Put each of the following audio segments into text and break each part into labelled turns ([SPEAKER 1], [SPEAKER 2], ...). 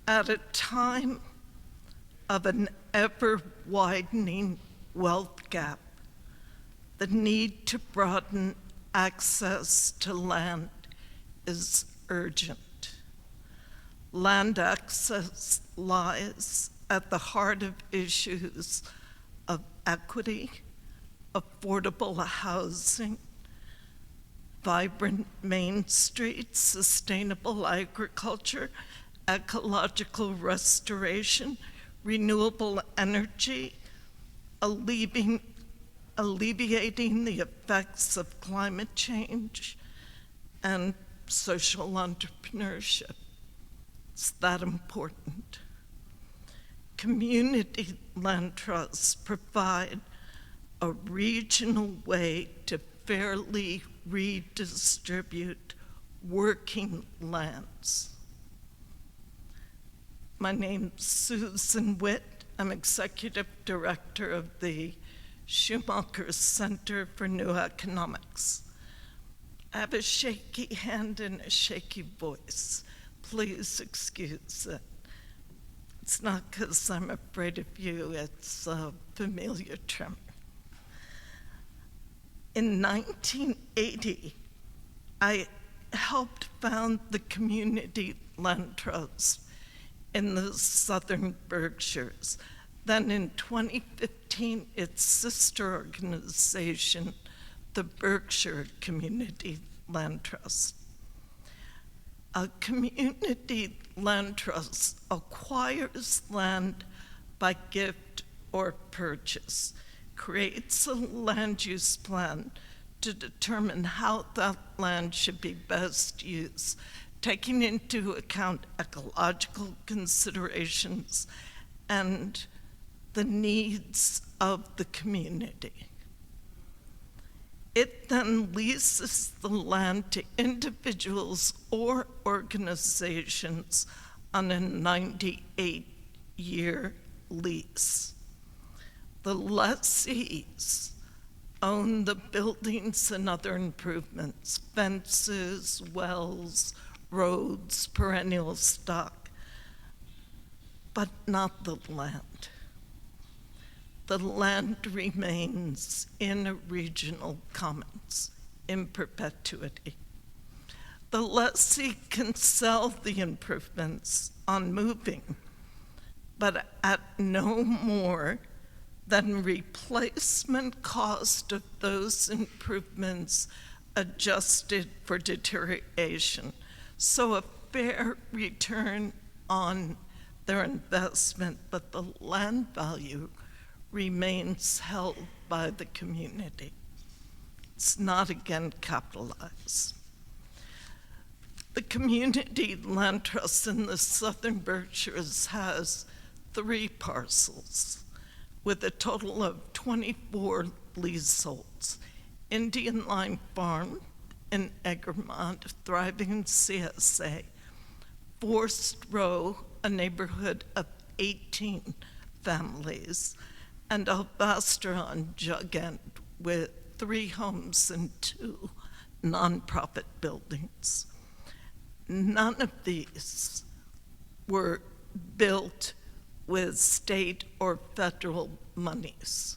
[SPEAKER 1] At a time of an ever-widening wealth gap, the need to broaden access to land is urgent. Land access lies at the heart of issues of equity, affordable housing, vibrant main streets, sustainable agriculture, ecological restoration, renewable energy, alleviating the effects of climate change, and social entrepreneurship. It's that important. Community land trusts provide a regional way to fairly redistribute working lands. My name's Susan Witt. I'm executive director of the Schumacher Center for New Economics. I have a shaky hand and a shaky voice. Please excuse it. It's not because I'm afraid of you, it's a familiar tremor. In 1980, I helped found the Community Land Trust in the Southern Berkshires. Then in 2015, its sister organization, the Berkshire Community Land Trust. A community land trust acquires land by gift or purchase, creates a land use plan to determine how that land should be best used, taking into account ecological considerations and the needs of the community. It then leases the land to individuals or organizations on a 98-year lease. The lessees own the buildings and other improvements, fences, wells, roads, perennial stock, but not the land. The land remains in a regional commons in perpetuity. The lessee can sell the improvements on moving, but at no more than replacement cost of those improvements adjusted for deterioration. So a fair return on their investment, but the land value remains held by the community. It's not again capitalized. The Community Land Trust in the Southern Berkshires has 3 parcels with a total of 24 leaseholds. Indian Line Farm in Egremont, a thriving CSA, Forest Row, a neighborhood of 18 families, and Albaster on Jug End with 3 homes and 2 nonprofit buildings. None of these were built with state or federal monies.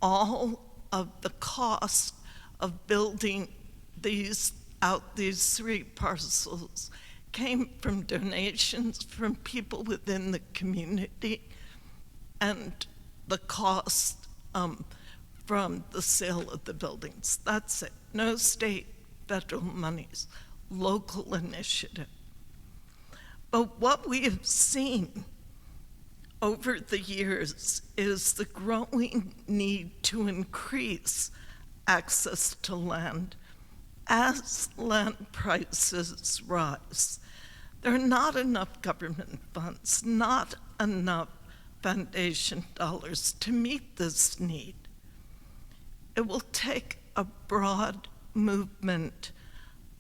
[SPEAKER 1] All of the cost of building these 3 parcels came from donations from people within the community and the cost from the sale of the buildings. That's it. No state, federal monies, local initiative. But what we have seen over the years is the growing need to increase access to land as land prices rise. There are not enough government funds, not enough foundation dollars to meet this need. It will take a broad movement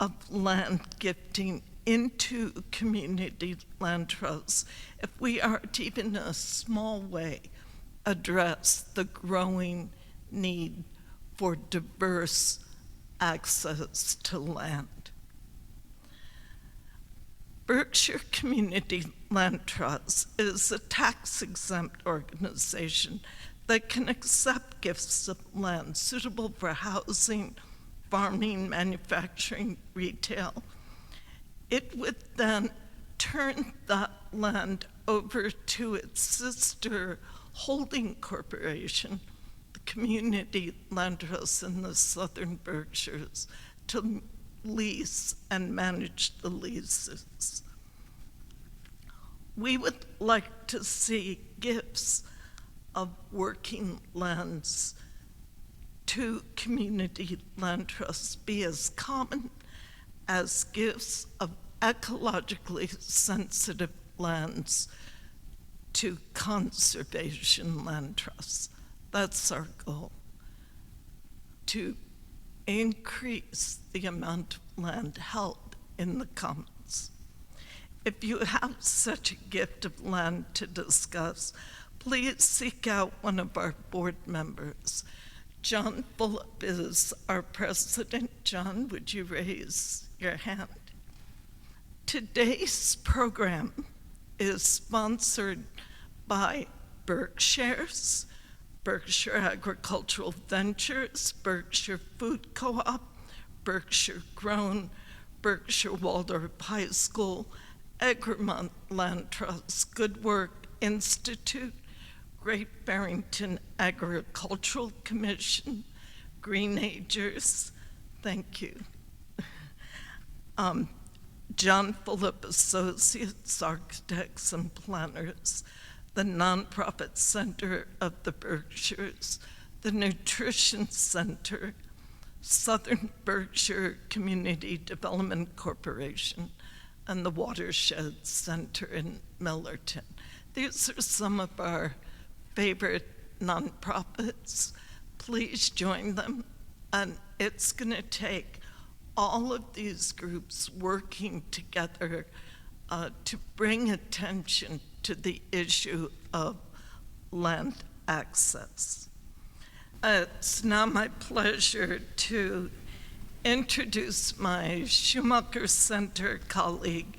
[SPEAKER 1] of land gifting into community land trusts if we are to, even in a small way, address the growing need for diverse access to land. Berkshire Community Land Trust is a tax-exempt organization that can accept gifts of land suitable for housing, farming, manufacturing, retail. It would then turn that land over to its sister holding corporation, the Community Land Trust in the Southern Berkshires, to lease and manage the leases. We would like to see gifts of working lands to community land trusts be as common as gifts of ecologically sensitive lands to conservation land trusts. That's our goal, to increase the amount of land held in the commons. If you have such a gift of land to discuss, please seek out one of our board members. John Bullock is our president. John, would you raise your hand? Today's program is sponsored by Berkshire's, Berkshire Agricultural Ventures, Berkshire Food Co-op, Berkshire Grown, Berkshire Waldorf High School, Egremont Land Trust, Good Work Institute, Great Barrington Agricultural Commission, Green Agers, thank you. John Phillip Associates, Architects and Planners, the Nonprofit Center of the Berkshires, the Nutrition Center, Southern Berkshire Community Development Corporation, and the Watershed Center in Millerton. These are some of our favorite nonprofits. Please join them. And it's going to take all of these groups working together to bring attention to the issue of land access. It's now my pleasure to introduce my Schumacher Center colleague,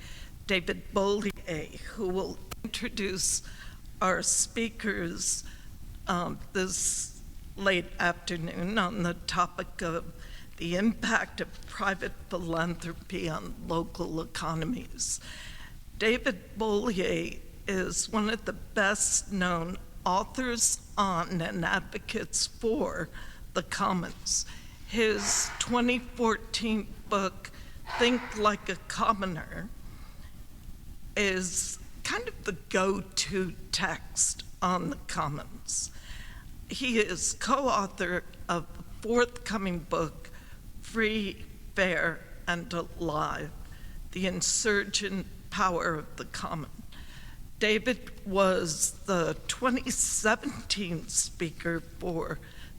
[SPEAKER 1] David Bollier, who will introduce our speakers this late afternoon on the topic of the impact of private philanthropy on local economies. David Bollier is one of the best known authors on and advocates for the commons. His 2014 book, Think Like a Commoner, is kind of the go-to text on the commons. He is co-author of the forthcoming book, Free, Fair, and Alive, The Insurgent Power of the Common. David was the 2017 speaker for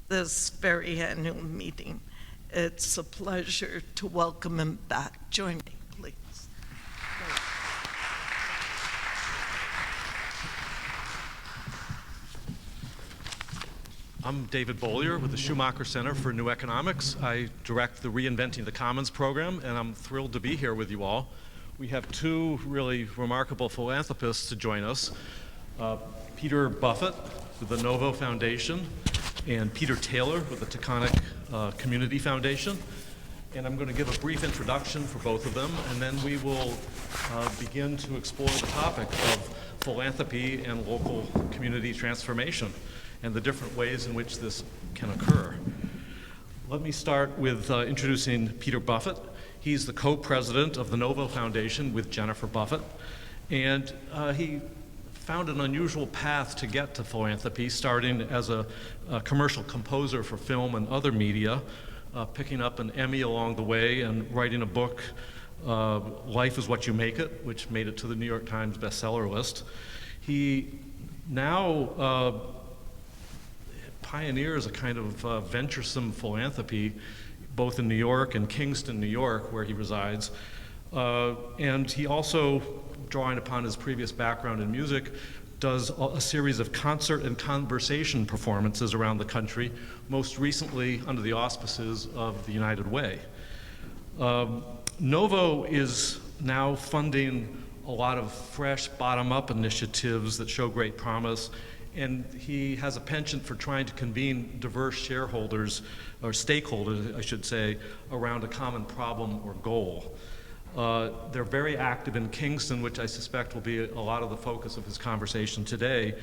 [SPEAKER 1] this very annual meeting. It's a pleasure to welcome him back. Join me, please.
[SPEAKER 2] I'm David Bollier with the Schumacher Center for New Economics. I direct the Reinventing the Commons program, and I'm thrilled to be here with you all. We have two really remarkable philanthropists to join us. Peter Buffett with the NoVo Foundation, and Peter Taylor with the Taconic Community Foundation. And I'm going to give a brief introduction for both of them, and then we will begin to explore the topic of philanthropy and local community transformation and the different ways in which this can occur. Let me start with introducing Peter Buffett. He's the co-president of the NoVo Foundation with Jennifer Buffett, and he found an unusual path to get to philanthropy, starting as a commercial composer for film and other media, picking up an Emmy along the way and writing a book, Life is What You Make It, which made it to the New York Times bestseller list. He now pioneers a kind of venturesome philanthropy, both in New York and Kingston, New York, where he resides. And he also, drawing upon his previous background in music, does a series of concert and conversation performances around the country, most recently under the auspices of the United Way. NoVo is now funding a lot of fresh bottom-up initiatives that show great promise, and he has a penchant for trying to convene diverse shareholders, or stakeholders, I should say, around a common problem or goal. They're very active in Kingston, which I suspect will be a lot of the focus of his conversation today,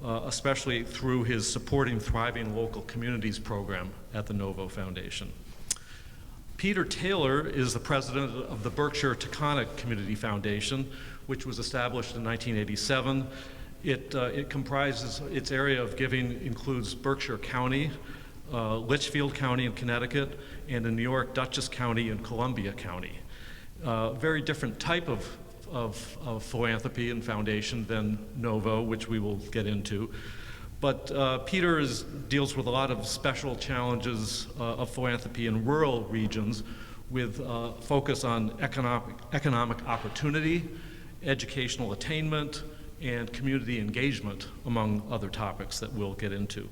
[SPEAKER 2] especially through his Supporting Thriving Local Communities program at the NoVo Foundation. Peter Taylor is the president of the Berkshire Taconic Community Foundation, which was established in 1987. It comprises, its area of giving includes Berkshire County, Litchfield County in Connecticut, and in New York, Dutchess County and Columbia County. Very different type of philanthropy and foundation than NoVo, which we will get into. But Peter deals with a lot of special challenges of philanthropy in rural regions with focus on economic opportunity, educational attainment, and community engagement, among other topics that we'll get into.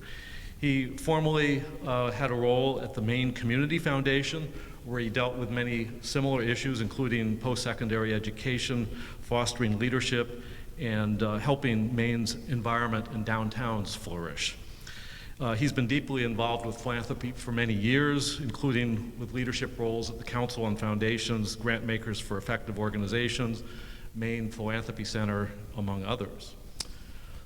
[SPEAKER 2] He formerly had a role at the Maine Community Foundation, where he dealt with many similar issues, including post-secondary education, fostering leadership, and helping Maine's environment and downtowns flourish. He's been deeply involved with philanthropy for many years, including with leadership roles at the Council on Foundations, Grant Makers for Effective Organizations, Maine Philanthropy Center, among others.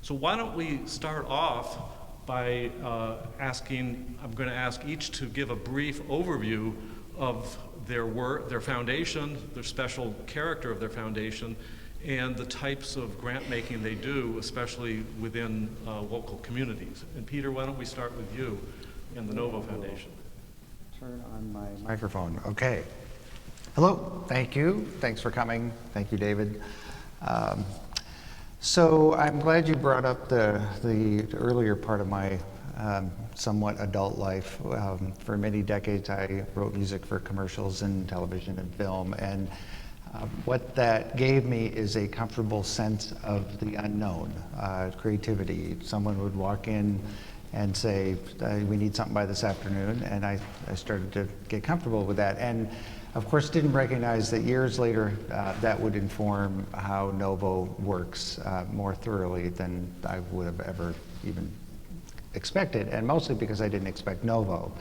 [SPEAKER 2] So why don't we start off by I'm going to ask each to give a brief overview of their work, their foundation, their special character of their foundation, and the types of grant making they do, especially within local communities. And Peter, why don't we start with you and the NoVo Foundation?
[SPEAKER 3] Turn on my microphone. Okay. Hello. Thank you. Thanks for coming. Thank you, David. So I'm glad you brought up the earlier part of my somewhat adult life. For many decades, I wrote music for commercials and television and film, and what that gave me is a comfortable sense of the unknown, creativity. Someone would walk in and say, we need something by this afternoon, and I started to get comfortable with that. And of course, didn't recognize that years later that would inform how NoVo works more thoroughly than I would have ever even expected, and mostly because I didn't expect NoVo.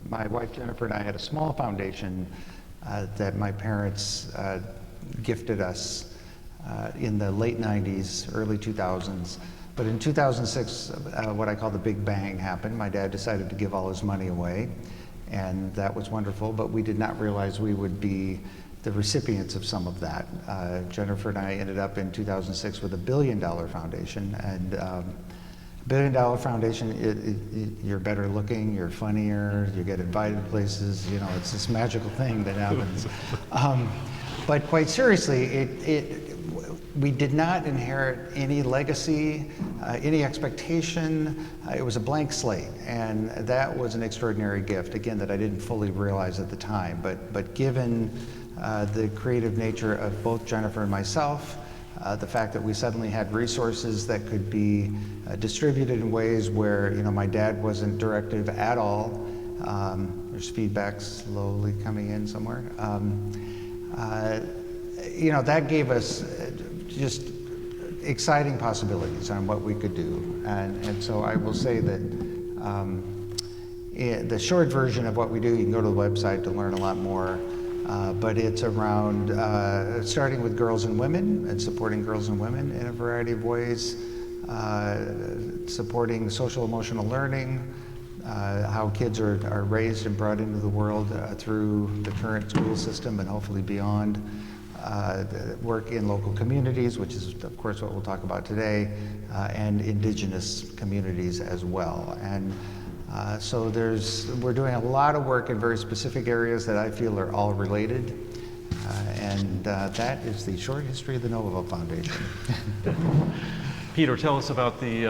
[SPEAKER 3] My wife Jennifer and I had a small foundation that my parents gifted us in the late 90s, early 2000s. But in 2006, what I call the Big Bang happened. My dad decided to give all his money away, and that was wonderful, but we did not realize we would be the recipients of some of that. Jennifer and I ended up in 2006 with $1 billion foundation, and $1 billion foundation, you're better looking, you're funnier, you get invited places, you know, it's this magical thing that happens. But quite seriously, we did not inherit any legacy, any expectation. It was a blank slate, and that was an extraordinary gift, again, that I didn't fully realize at the time. But given the creative nature of both Jennifer and myself, the fact that we suddenly had resources that could be distributed in ways where, you know, my dad wasn't directive at all. There's feedback slowly coming in somewhere. You know, that gave us just exciting possibilities on what we could do. And so I will say that the short version of what we do, you can go to the website to learn a lot more. But it's around starting with girls and women and supporting girls and women in a variety of ways, supporting social emotional learning, how kids are raised and brought into the world through the current school system and hopefully beyond, work in local communities, which is of course what we'll talk about today, and indigenous communities as well. And so we're doing a lot of work in very specific areas that I feel are all related, and that is the short history of the NoVo Foundation.
[SPEAKER 2] Peter, tell us about the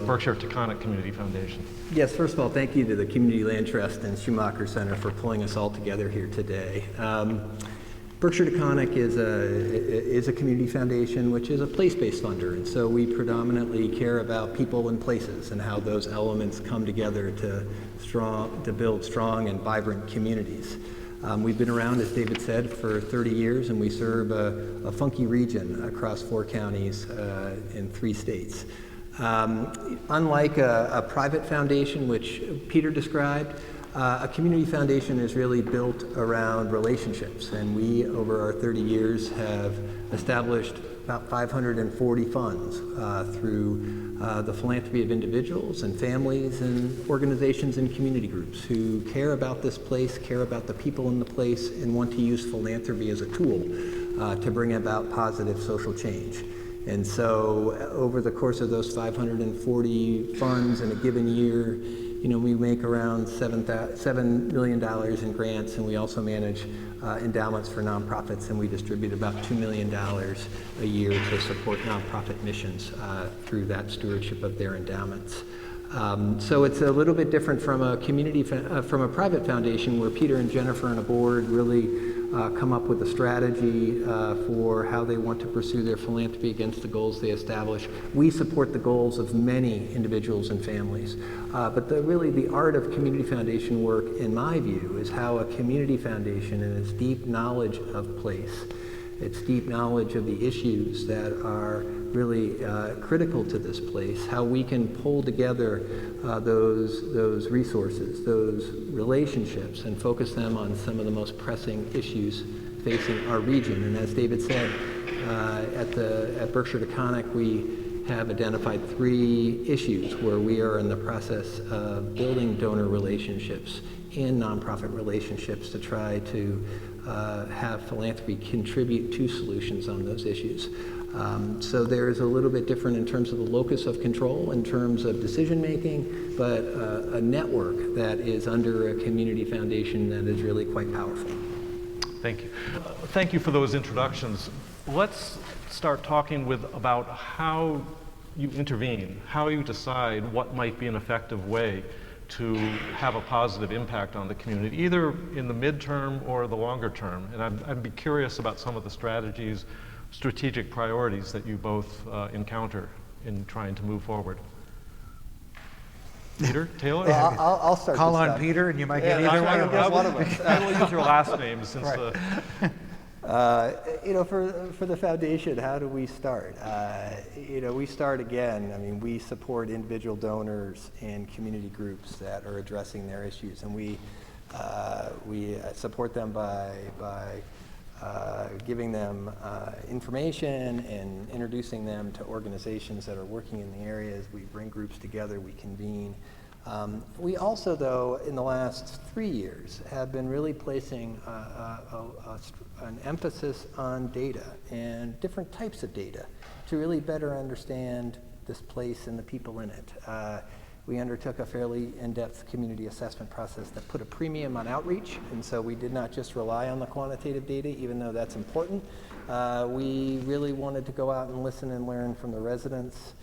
[SPEAKER 2] Berkshire Taconic Community Foundation.
[SPEAKER 4] Yes, first of all, thank you to the Community Land Trust and Schumacher Center for pulling us all together here today. Berkshire Taconic is a community foundation, which is a place-based funder, and so we predominantly care about people and places and how those elements come together to build strong and vibrant communities. We've been around, as David said, for 30 years, and we serve a funky region across 4 counties in 3 states. Unlike a private foundation, which Peter described, a community foundation is really built around relationships, and we, over our 30 years, have established about 540 funds through the philanthropy of individuals and families and organizations and community groups who care about this place, care about the people in the place, and want to use philanthropy as a tool to bring about positive social change. And so over the course of those 540 funds in a given year, we make around $7 million in grants, and we also manage endowments for nonprofits, and we distribute about $2 million a year to support nonprofit missions through that stewardship of their endowments. So it's a little bit different from a from a private foundation, where Peter and Jennifer and a board really come up with a strategy for how they want to pursue their philanthropy against the goals they establish. We support the goals of many individuals and families, but really the art of community foundation work, in my view, is how a community foundation, and its deep knowledge of place, its deep knowledge of the issues that are really critical to this place, how we can pull together those resources, those relationships, and focus them on some of the most pressing issues facing our region. And as David said, at Berkshire Taconic, we have identified 3 issues where we are in the process of building donor relationships and nonprofit relationships to try to have philanthropy contribute to solutions on those issues. So there's a little bit different in terms of the locus of control, in terms of decision making, but a network that is under a community foundation that is really quite powerful.
[SPEAKER 2] Thank you. Thank you for those introductions. Let's start talking about how you intervene, how you decide what might be an effective way to have a positive impact on the community, either in the midterm or the longer term. And I'd be curious about some of the strategic priorities that you both encounter in trying to move forward. Peter, Taylor?
[SPEAKER 5] Well, I'll start.
[SPEAKER 3] Call
[SPEAKER 5] this
[SPEAKER 3] on
[SPEAKER 5] time.
[SPEAKER 3] Peter, and you might get either one of us.
[SPEAKER 5] One of us.
[SPEAKER 2] I will use your last name since
[SPEAKER 5] For the foundation, how do we start? We start again. I mean, we support individual donors and community groups that are addressing their issues, and we support them by giving them information and introducing them to organizations that are working in the areas. We bring groups together, we convene. We also, though, in the last 3 years, have been really placing an emphasis on data and different types of data to really better understand this place and the people in it. We undertook a fairly in-depth community assessment process that put a premium on outreach, and so we did not just rely on the quantitative data, even though that's important. We really wanted to go out and listen and learn from the residents,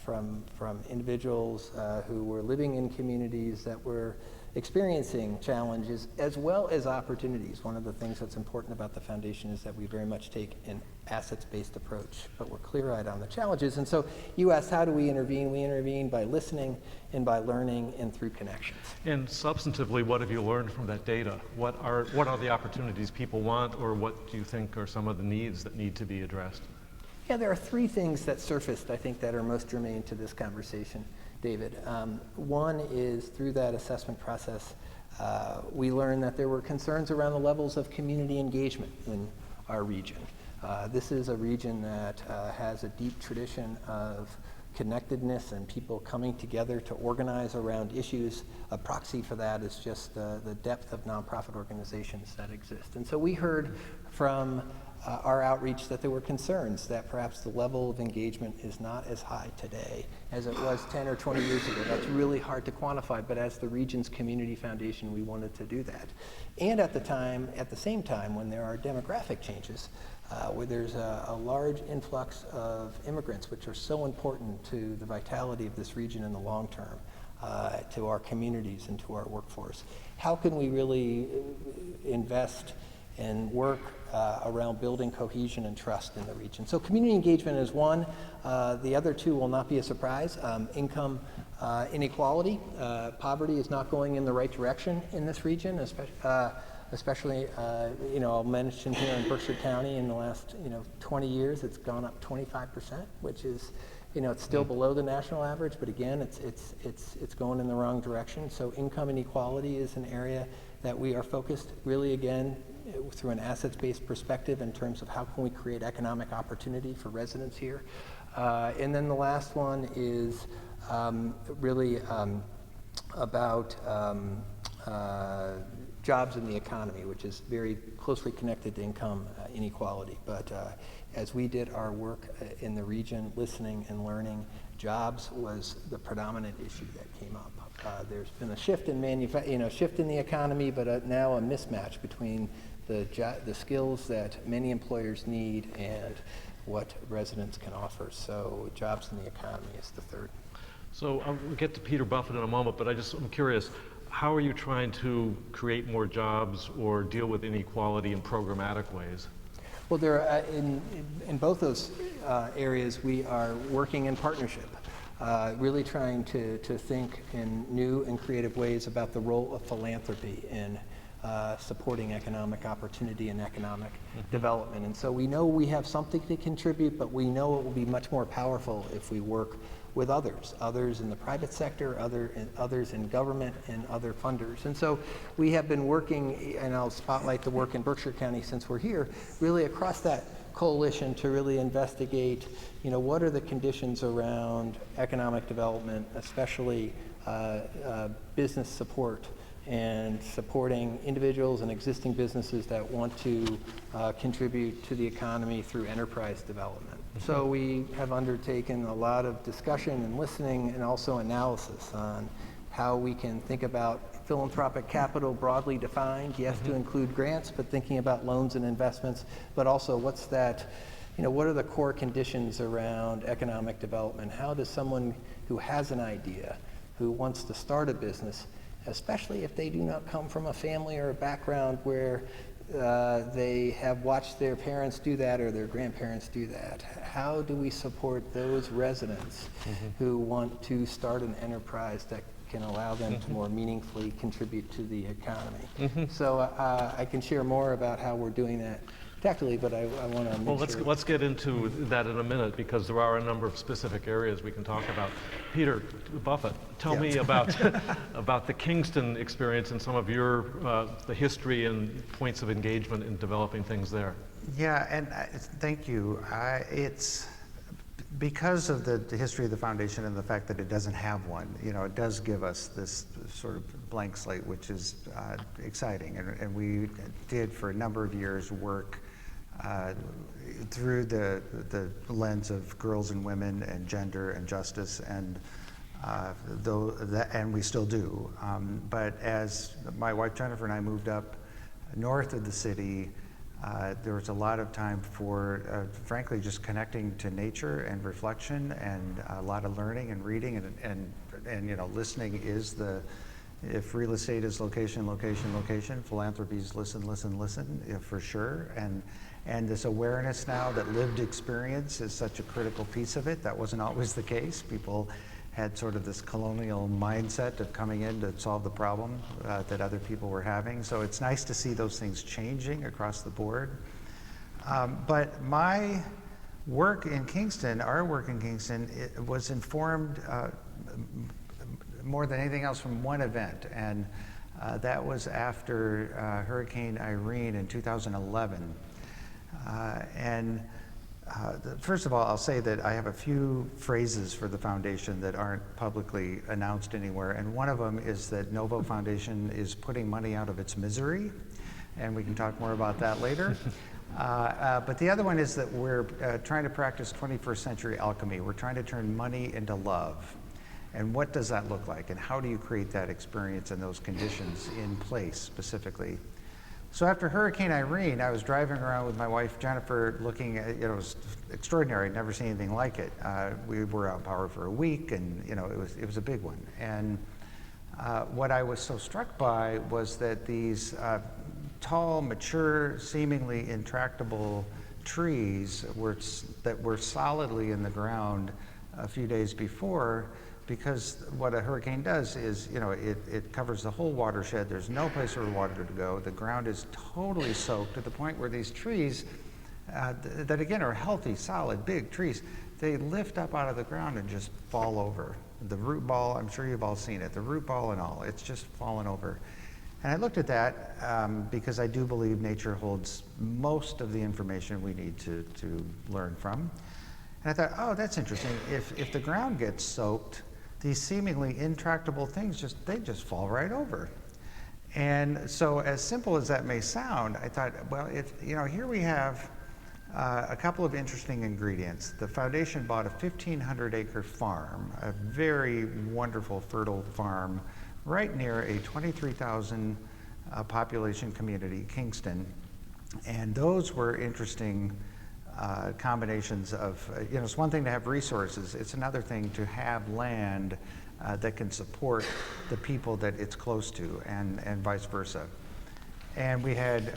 [SPEAKER 5] from individuals who were living in communities that were experiencing challenges as well as opportunities. One of the things that's important about the foundation is that we very much take an assets-based approach, but we're clear-eyed on the challenges. And so you asked, how do we intervene? We intervene by listening and by learning and through connections.
[SPEAKER 2] And substantively, what have you learned from that data? What are the opportunities people want, or what do you think are some of the needs that need to be addressed?
[SPEAKER 5] Yeah, there are 3 things that surfaced, I think, that are most germane to this conversation, David. One is, through that assessment process, we learned that there were concerns around the levels of community engagement in our region. This is a region that has a deep tradition of connectedness and people coming together to organize around issues. A proxy for that is just the depth of nonprofit organizations that exist. And so we heard from our outreach that there were concerns that perhaps the level of engagement is not as high today as it was 10 or 20 years ago. That's really hard to quantify, but as the region's community foundation, we wanted to do that. And at the same time, when there are demographic changes, where there's a large influx of immigrants, which are so important to the vitality of this region in the long term, to our communities and to our workforce. How can we really invest and work around building cohesion and trust in the region? So community engagement is one. The other 2 will not be a surprise. Income especially, I'll mention here in Berkshire County in the last, 20 years, it's gone up 25%, which is, it's still below the national average, but again, it's going in the wrong direction. So income inequality is an area that we are focused really, again, through an assets-based perspective in terms of how can we create economic opportunity for residents here. And then the last one is really about jobs in the economy, which is very closely connected to income inequality. But as we did our work in the region, listening and learning, jobs was the predominant issue that came up. There's been a shift in shift in the economy, but now a mismatch between the skills that many employers need and what residents can offer. So jobs in the economy is the third.
[SPEAKER 2] So we'll get to Peter Buffett in a moment, but I'm curious, how are you trying to create more jobs or deal with inequality in programmatic ways?
[SPEAKER 5] Well, in both those areas, we are working in partnership, really trying to think in new and creative ways about the role of philanthropy in supporting economic opportunity and economic development. And so we know we have something to contribute, but we know it will be much more powerful if we work with others in the private sector, others in government, and other funders. And so we have been working, and I'll spotlight the work in Berkshire County since we're here, really across that coalition to really investigate, what are the conditions around economic development, especially business support, and supporting individuals and existing businesses that want to contribute to the economy through enterprise development. So we have undertaken a lot of discussion and listening and also analysis on how we can think about philanthropic capital broadly defined, yes, to include grants, but thinking about loans and investments, but also what's that, what are the core conditions around economic development? How does someone who has an idea, who wants to start a business, especially if they do not come from a family or a background where they have watched their parents do that or their grandparents do that. How do we support those residents who want to start an enterprise that can allow them to more meaningfully contribute to the economy? So I can share more about how we're doing that tactically, but I want to make sure.
[SPEAKER 2] Let's get into that in a minute, because there are a number of specific areas we can talk about. Peter Buffett, tell me about about the Kingston experience and some of your the history and points of engagement in developing things there.
[SPEAKER 3] Yeah, and thank you. It's because of the history of the foundation and the fact that it doesn't have one. It does give us this sort of blank slate, which is exciting. And we did for a number of years work through the lens of girls and women and gender and justice, and and we still do. But as my wife Jennifer and I moved up north of the city, there was a lot of time for, frankly, just connecting to nature and reflection, and a lot of learning and reading, and listening is if real estate is location, location, location, philanthropy is listen, listen, listen, for sure. And this awareness now that lived experience is such a critical piece of it. That wasn't always the case. People had sort of this colonial mindset of coming in to solve the problem that other people were having. So it's nice to see those things changing across the board. But my work in Kingston, our work in Kingston, it was informed more than anything else from one event. And that was after Hurricane Irene in 2011. First of all, I'll say that I have a few phrases for the foundation that aren't publicly announced anywhere, and one of them is that NoVo Foundation is putting money out of its misery, and we can talk more about that later. But the other one is that we're trying to practice 21st century alchemy. We're trying to turn money into love. And what does that look like, and how do you create that experience and those conditions in place specifically? So after Hurricane Irene, I was driving around with my wife Jennifer looking at, it was extraordinary. I'd never seen anything like it. We were out of power for a week, and it was a big one. And what I was so struck by was that these tall, mature, seemingly intractable trees that were solidly in the ground a few days before because what a hurricane does is, it covers the whole watershed. There's no place for water to go. The ground is totally soaked to the point where these trees, that again are healthy, solid, big trees, they lift up out of the ground and just fall over. The root ball, I'm sure you've all seen it, the root ball and all, it's just fallen over. And I looked at that because I do believe nature holds most of the information we need to learn from. And I thought, oh, that's interesting. If the ground gets soaked, these seemingly intractable things they just fall right over. And so, as simple as that may sound, I thought, well, here we have a couple of interesting ingredients. The foundation bought a 1,500-acre farm, a very wonderful, fertile farm, right near a 23,000 population community, Kingston. And those were interesting combinations of, it's one thing to have resources, it's another thing to have land that can support the people that it's close to, and vice versa. And we had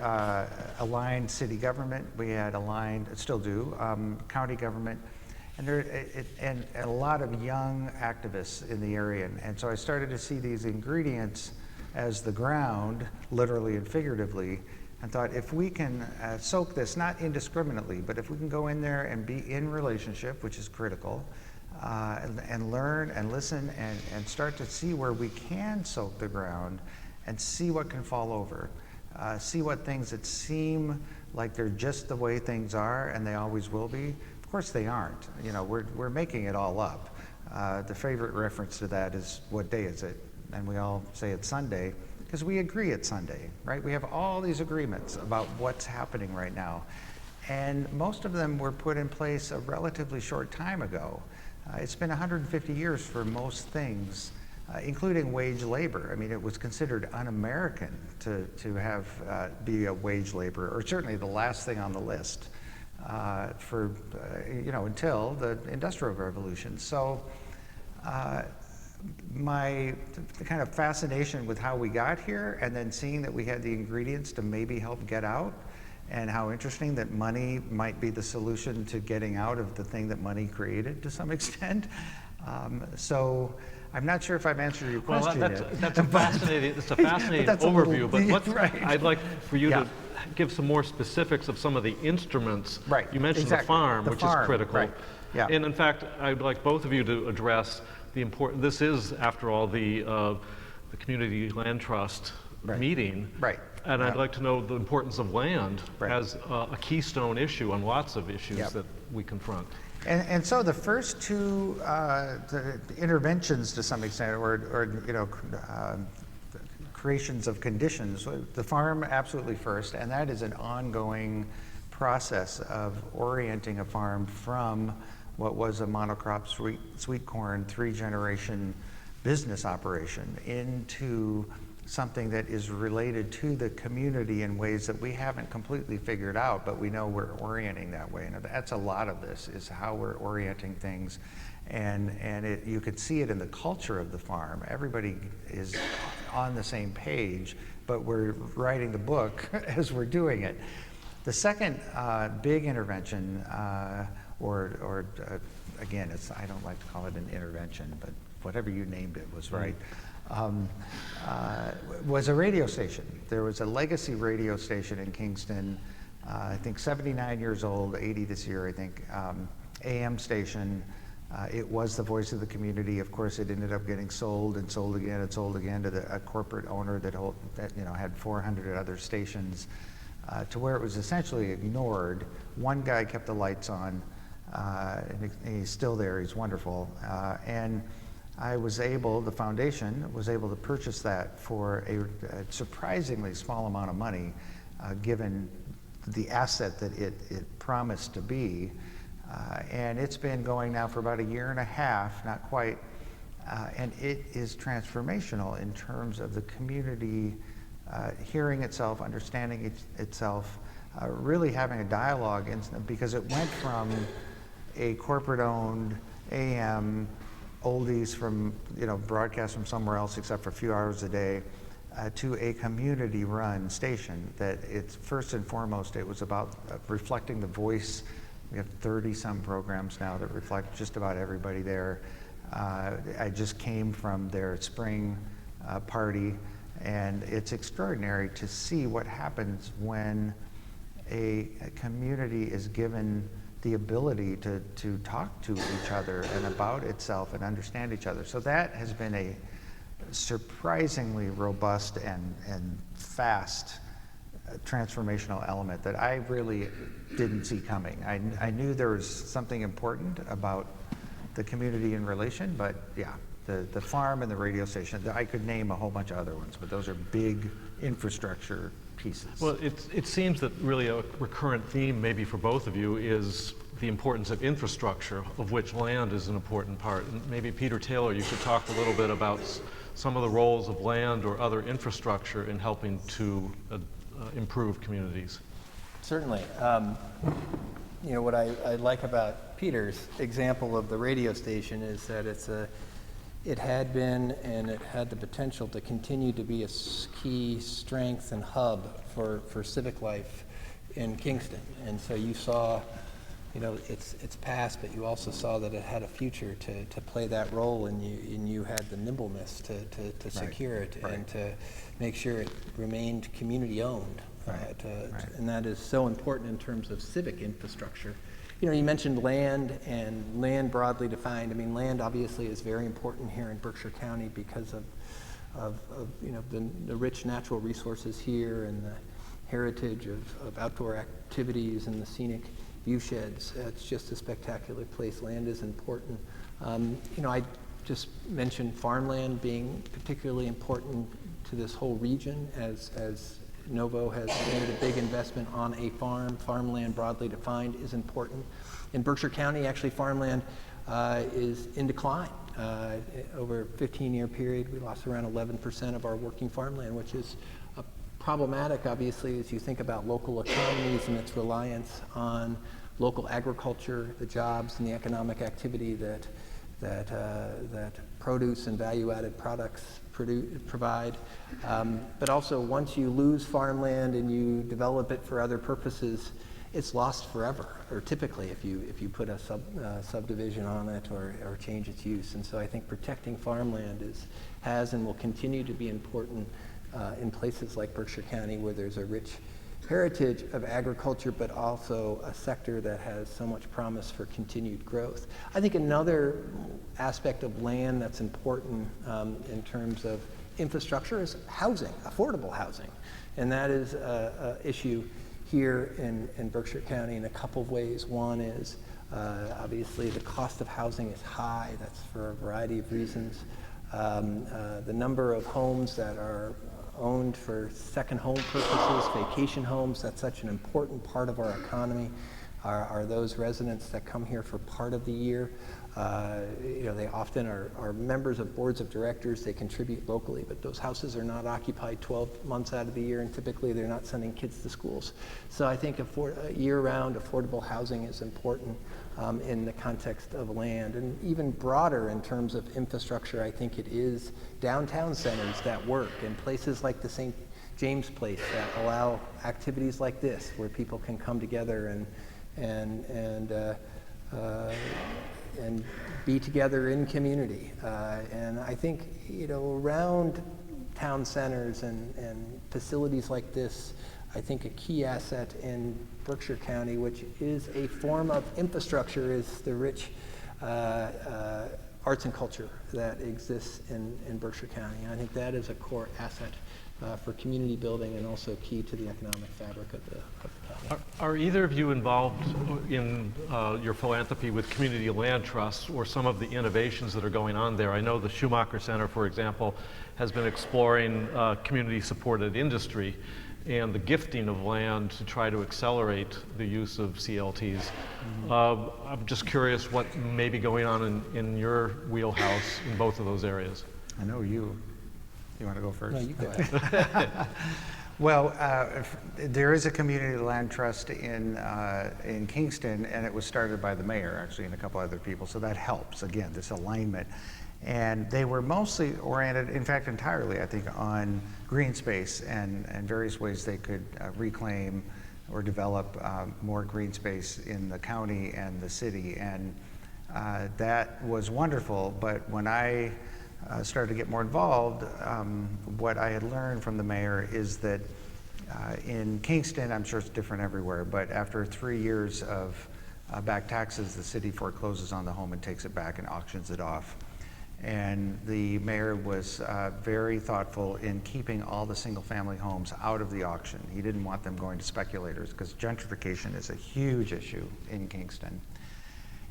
[SPEAKER 3] aligned city government, we had aligned, still do, county government, and a lot of young activists in the area. And so I started to see these ingredients as the ground, literally and figuratively, and thought, if we can soak this, not indiscriminately, but if we can go in there and be in relationship, which is critical, and learn and listen and start to see where we can soak the ground and see what can fall over. See what things that seem like they're just the way things are and they always will be. Of course they aren't. We're making it all up. The favorite reference to that is, what day is it? And we all say it's Sunday because we agree it's Sunday, right? We have all these agreements about what's happening right now. And most of them were put in place a relatively short time ago. It's been 150 years for most things, including wage labor. I mean, it was considered un-American to be a wage laborer, or certainly the last thing on the list until the Industrial Revolution. So my kind of fascination with how we got here, and then seeing that we had the ingredients to maybe help get out, and how interesting that money might be the solution to getting out of the thing that money created to some extent. So I'm not sure if I've answered your question yet.
[SPEAKER 2] That's a fascinating overview, but right. I'd like for you to give some more specifics of some of the instruments.
[SPEAKER 3] Right.
[SPEAKER 2] You mentioned the farm, which is critical.
[SPEAKER 3] Right. Yeah.
[SPEAKER 2] And in fact, I'd like both of you to address the important, this is, after all, the Community Land Trust meeting.
[SPEAKER 3] Right.
[SPEAKER 2] And I'd like to know the importance of land as a keystone issue on lots of issues that we confront.
[SPEAKER 3] And so the first two the interventions, to some extent, or creations of conditions, the farm absolutely first, and that is an ongoing process of orienting a farm from what was a monocrop sweet corn 3-generation business operation into something that is related to the community in ways that we haven't completely figured out, but we know we're orienting that way. And that's a lot of this, is how we're orienting things. And you could see it in the culture of the farm. Everybody is on the same page, but we're writing the book as we're doing it. The second big intervention, again, I don't like to call it an intervention, but whatever you named it was right. Was a radio station. There was a legacy radio station in Kingston, I think 79 years old, 80 this year, I think, AM station. It was the voice of the community. Of course, it ended up getting sold and sold again and sold again to a corporate owner that had 400 other stations, to where it was essentially ignored. One guy kept the lights on, and he's still there. He's wonderful. And the foundation was able to purchase that for a surprisingly small amount of money, given the asset that it promised to be. And it's been going now for about 1.5 years, not quite, and it is transformational in terms of the community hearing itself, understanding itself, really having a dialogue, because it went from a corporate-owned AM oldies from, broadcast from somewhere else except for a few hours a day, to a community-run station that it's first and foremost, it was about reflecting the voice. We have 30-some programs now that reflect just about everybody there. I just came from their spring party, and it's extraordinary to see what happens when a community is given the ability to talk to each other and about itself and understand each other. So that has been a surprisingly robust and fast transformational element that I really didn't see coming. I knew there was something important about the community in relation, but yeah, the farm and the radio station, I could name a whole bunch of other ones, but those are big infrastructure pieces.
[SPEAKER 2] Well, it seems that really a recurrent theme, maybe for both of you, is the importance of infrastructure, of which land is an important part. And maybe Peter Taylor, you could talk a little bit about some of the roles of land or other infrastructure in helping to improve communities.
[SPEAKER 5] Certainly. You know, what I like about Peter's example of the radio station is that it had been and it had the potential to continue to be a key strength and hub for civic life in Kingston. And so you saw, you know, its past, but you also saw that it had a future to play that role, and you had the nimbleness to secure it and to make sure it remained community owned. And that is so important in terms of civic infrastructure. You know, you mentioned land, and land broadly defined. I mean, land obviously is very important here in Berkshire County because of you know, the rich natural resources here and the heritage of outdoor activities and the scenic view sheds. It's just a spectacular place. Land is important. You know, I just mentioned farmland being particularly important to this whole region as NoVo has made a big investment on a farm. Farmland, broadly defined, is important. In Berkshire County, actually, farmland is in decline. Over a 15-year period, we lost around 11% of our working farmland, which is problematic, obviously, as you think about local economies and its reliance on local agriculture, the jobs and the economic activity that produce and value-added products provide. But also, once you lose farmland and you develop it for other purposes, it's lost forever, or typically if you put a subdivision on it or change its use. And so I think protecting farmland has and will continue to be important in places like Berkshire County, where there's a rich heritage of agriculture, but also a sector that has so much promise for continued growth. I think another aspect of land that's important in terms of infrastructure is housing, affordable housing. And that is an issue here in Berkshire County in a couple of ways. One is obviously the cost of housing is high. That's for a variety of reasons. The number of homes that are owned for second home purposes, vacation homes, that's such an important part of our economy, are those residents that come here for part of the year. You know, they often are members of boards of directors, they contribute locally, but those houses are not occupied 12 months out of the year, and typically they're not sending kids to schools. So I think year-round affordable housing is important in the context of land, and even broader in terms of infrastructure. I think it is downtown centers that work, and places like the St. James Place that allow activities like this, where people can come together and be together in community. And I think, you know, around town centers and facilities like this, I think a key asset in Berkshire County, which is a form of infrastructure, is the rich arts and culture that exists in Berkshire County. And I think that is a core asset for community building and also key to the economic fabric of the county.
[SPEAKER 2] Are either of you involved in your philanthropy with community land trusts or some of the innovations that are going on there? I know the Schumacher Center, for example, has been exploring community-supported industry and the gifting of land to try to accelerate the use of CLTs. I'm just curious what may be going on in your wheelhouse in both of those areas.
[SPEAKER 3] I know you want to go first?
[SPEAKER 5] No, you go ahead.
[SPEAKER 3] Well, there is a community land trust in Kingston, and it was started by the mayor, actually, and a couple other people, so that helps, again, this alignment. And they were mostly oriented, in fact, entirely, I think, on green space and various ways they could reclaim or develop more green space in the county and the city. And that was wonderful, but when I started to get more involved, what I had learned from the mayor is that in Kingston, I'm sure it's different everywhere, but after 3 years of back taxes, the city forecloses on the home and takes it back and auctions it off. And the mayor was very thoughtful in keeping all the single-family homes out of the auction. He didn't want them going to speculators because gentrification is a huge issue in Kingston.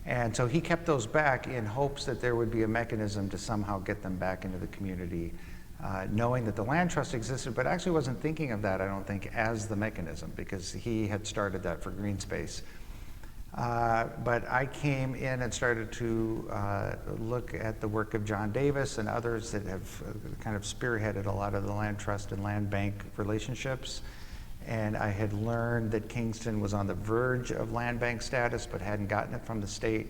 [SPEAKER 3] And so he kept those back in hopes that there would be a mechanism to somehow get them back into the community, knowing that the land trust existed, but actually wasn't thinking of that, I don't think, as the mechanism, because he had started that for green space. But I came in and started to look at the work of John Davis and others that have kind of spearheaded a lot of the land trust and land bank relationships. And I had learned that Kingston was on the verge of land bank status but hadn't gotten it from the state.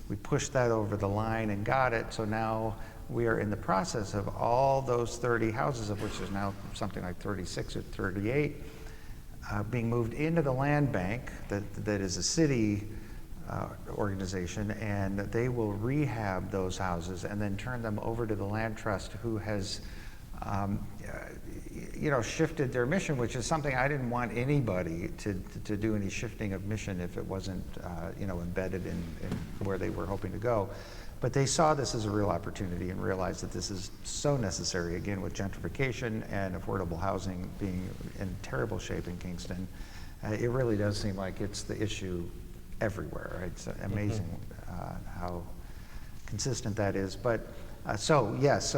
[SPEAKER 3] We pushed that over the line and got it, so now we are in the process of all those 30 houses, of which there's now something like 36 or 38, being moved into the land bank that is a city organization, and they will rehab those houses and then turn them over to the land trust, who has shifted their mission, which is something I didn't want anybody to do any shifting of mission if it wasn't embedded in where they were hoping to go. But they saw this as a real opportunity and realized that this is so necessary, again, with gentrification and affordable housing being in terrible shape in Kingston. It really does seem like it's the issue everywhere. It's amazing how consistent that is. But so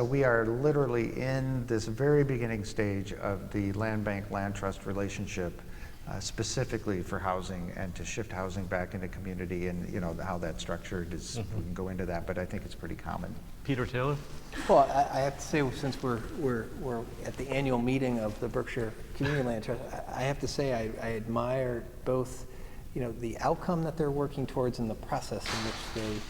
[SPEAKER 3] we are literally in this very beginning stage of the land bank, land trust relationship, specifically for housing and to shift housing back into community, and how that's structured is, we can go into that, but I think it's pretty common.
[SPEAKER 2] Peter Taylor?
[SPEAKER 5] Well, I have to say, since we're at the annual meeting of the Berkshire Community Land Trust, I have to say I admire both, the outcome that they're working towards and the process in which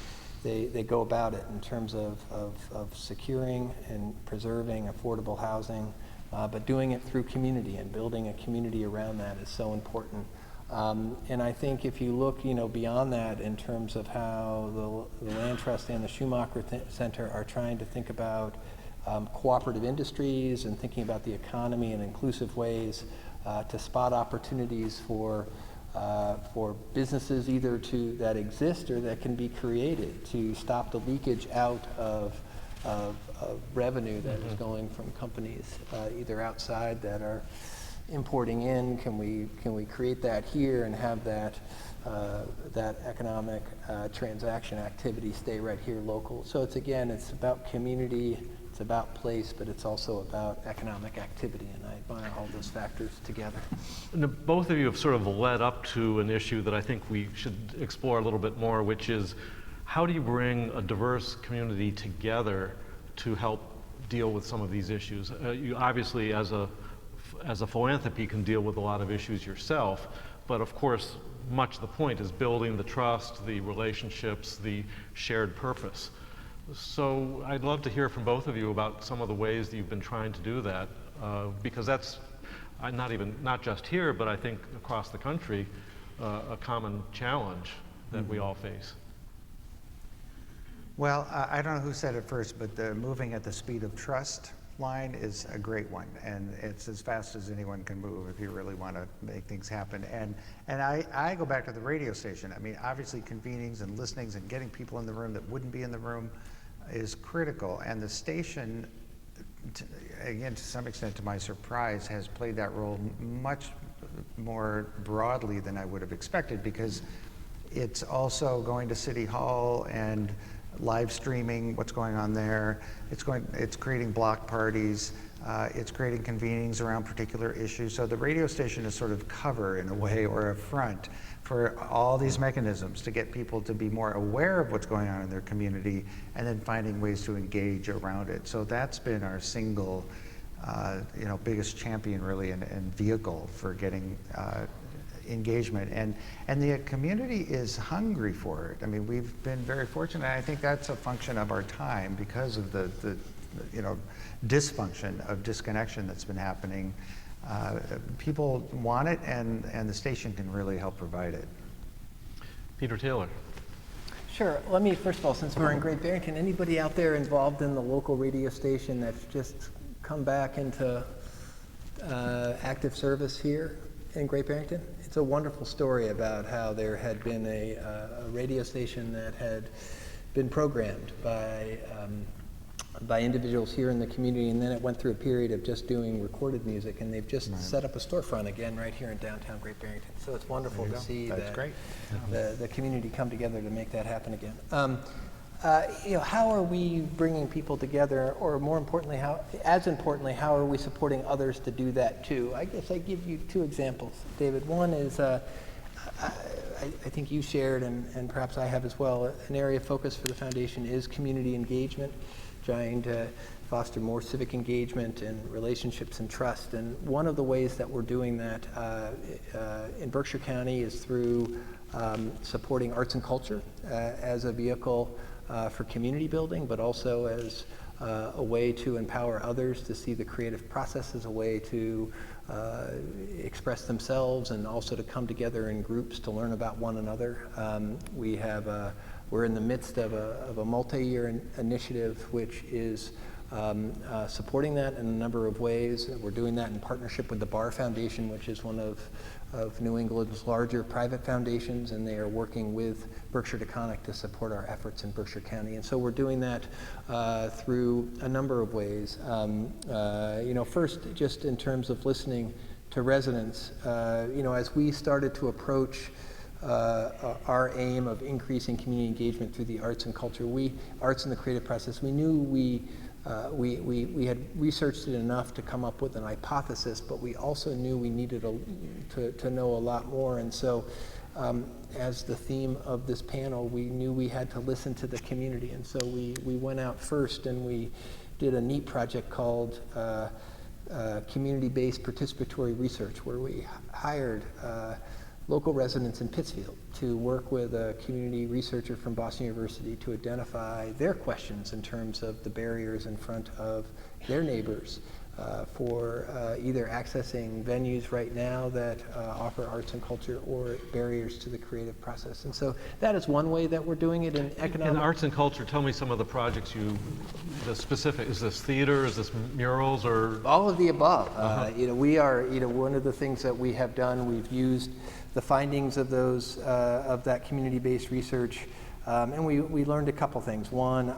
[SPEAKER 5] they go about it in terms of securing and preserving affordable housing, but doing it through community, and building a community around that is so important. And I think if you look, beyond that in terms of how the Land Trust and the Schumacher Center are trying to think about cooperative industries and thinking about the economy in inclusive ways to spot opportunities for businesses either that exist or that can be created to stop the leakage out of revenue that is going from companies either outside that are importing in. Can we create that here and have that economic transaction activity stay right here local? So it's about community, it's about place, but it's also about economic activity, and I admire all those factors together.
[SPEAKER 2] And both of you have sort of led up to an issue that I think we should explore a little bit more, which is how do you bring a diverse community together to help deal with some of these issues? You obviously, as a philanthropy, can deal with a lot of issues yourself, but of course, much of the point is building the trust, the relationships, the shared purpose. So I'd love to hear from both of you about some of the ways that you've been trying to do that, because that's not just here, but I think across the country, a common challenge that we all face.
[SPEAKER 3] Well, I don't know who said it first, but the moving at the speed of trust line is a great one, and it's as fast as anyone can move if you really want to make things happen. And I go back to the radio station. I mean, obviously convenings and listenings and getting people in the room that wouldn't be in the room is critical, and the station, again, to some extent to my surprise, has played that role much more broadly than I would have expected, because it's also going to City Hall and live streaming what's going on there. It's creating block parties. It's creating convenings around particular issues. So the radio station is sort of cover in a way, or a front for all these mechanisms to get people to be more aware of what's going on in their community, and then finding ways to engage around it. So that's been our single, biggest champion really, and vehicle for getting engagement, and the community is hungry for it. I mean, we've been very fortunate. I think that's a function of our time because of the dysfunction of disconnection that's been happening. People want it, and the station can really help provide it.
[SPEAKER 2] Peter Taylor.
[SPEAKER 5] Sure. Let me, first of all, since we're in Great Barrington, anybody out there involved in the local radio station that's just come back into active service here in Great Barrington? It's a wonderful story about how there had been a radio station that had been programmed by individuals here in the community, and then it went through a period of just doing recorded music, and they've just set up a storefront again right here in downtown Great Barrington. So it's wonderful to see the community come together to make that happen again. How are we bringing people together, or more importantly, how are we supporting others to do that too? I guess I give you two examples, David. One is, I think you shared, and perhaps I have as well, an area of focus for the foundation is community engagement, trying to foster more civic engagement and relationships and trust. And one of the ways that we're doing that in Berkshire County is through supporting arts and culture as a vehicle for community building, but also as a way to empower others to see the creative process as a way to express themselves and also to come together in groups to learn about one another. We're in the midst of a multi-year initiative which is supporting that in a number of ways. We're doing that in partnership with the Barr Foundation, which is one of New England's larger private foundations, and they are working with Berkshire Taconic to support our efforts in Berkshire County. And so we're doing that through a number of ways. First, just in terms of listening to residents, as we started to approach our aim of increasing community engagement through the arts and culture, arts and the creative process, we knew we had researched it enough to come up with an hypothesis, but we also knew we needed to know a lot more. And so as the theme of this panel, we knew we had to listen to the community. And so we went out first and we did a neat project called community-based participatory research, where we hired local residents in Pittsfield to work with a community researcher from Boston University to identify their questions in terms of the barriers in front of their neighbors for either accessing venues right now that offer arts and culture, or barriers to the creative process. And so that is one way that we're doing it in economic.
[SPEAKER 2] In arts and culture, tell me some of the projects the specific, is this theater, is this murals, or?
[SPEAKER 5] All of the above. We are, one of the things that we have done, we've used the findings of that community-based research, and we learned a couple things. One,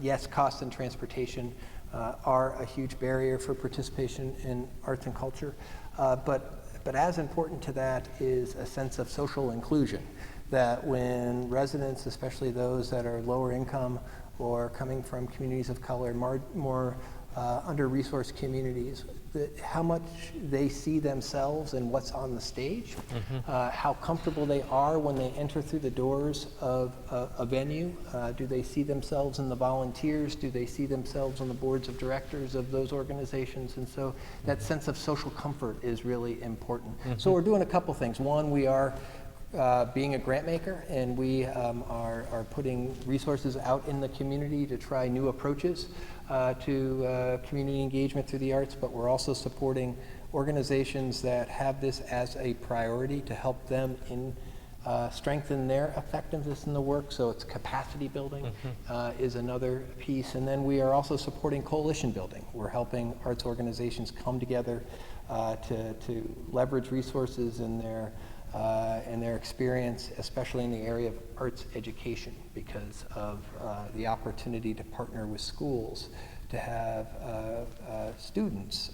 [SPEAKER 5] yes, cost and transportation are a huge barrier for participation in arts and culture, but as important to that is a sense of social inclusion, that when residents, especially those that are lower income or coming from communities of color, more under-resourced communities, how much they see themselves in what's on the stage, how comfortable they are when they enter through the doors of a venue. Do they see themselves in the volunteers? Do they see themselves on the boards of directors of those organizations? And so that sense of social comfort is really important. So we're doing a couple things. One, we are being a grant maker, and we are putting resources out in the community to try new approaches to community engagement through the arts, but we're also supporting organizations that have this as a priority to help them strengthen their effectiveness in the work. So it's capacity building is another piece. And then we are also supporting coalition building. We're helping arts organizations come together to leverage resources in their experience, especially in the area of arts education, because of the opportunity to partner with schools to have students